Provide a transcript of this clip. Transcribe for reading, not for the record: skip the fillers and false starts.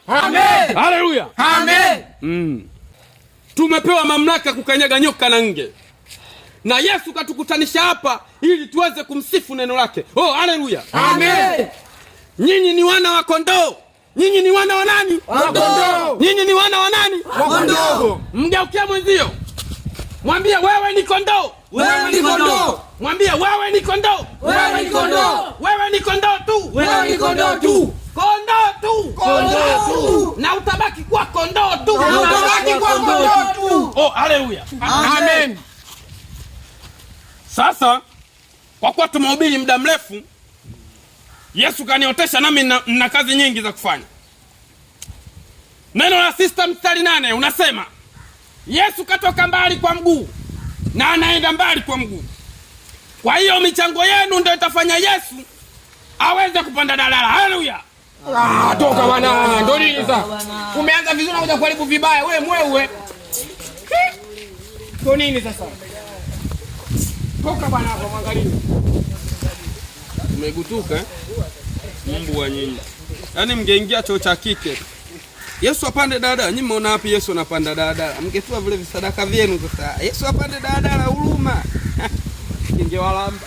Amen. Haleluya. Amen. Tumepewa mamlaka kukanyaga nyoka na nge, na Yesu katukutanisha hapa ili tuweze kumsifu neno lake. Oh, haleluya. Amen. Nyinyi ni wana wa kondoo. Nyinyi ni wana wa nani? Wa kondoo. Nyinyi ni wana wa nani? Wa kondoo. Mgeukia mwenzio, mwambie wewe ni kondoo. Wewe ni kondoo. Mwambie wewe ni kondoo. Wewe ni kondoo. Wewe ni kondoo tu. Wewe ni kondoo tu. Kondoo tu. Kondoo tu. Na utabaki kuwa kondoo tu. Na utabaki kuwa kondoo tu. Oh, haleluya. Amen. Sasa kwa kuwa tumehubiri muda mrefu, Yesu kaniotesha nami na kazi nyingi za kufanya. Neno la 6 mstari 8 unasema Yesu katoka mbali kwa mguu na anaenda mbali kwa mguu. Kwa hiyo michango yenu ndio itafanya Yesu aweze kupanda dalala. Haleluya. Toka bwana. Ndio nini sasa? Umeanza vizuri na kuja kuharibu vibaya wewe mwewe. Ndio nini sasa? Toka bwana hapo mwangalie. Umegutuka Mungu wa nyinyi. Yaani mngeingia choo cha kike. Yesu apande dada, nyinyi mmeona wapi Yesu anapanda dada? Mngetoa vile visadaka vyenu sasa. Yesu apande dada la huruma. Ingewalamba.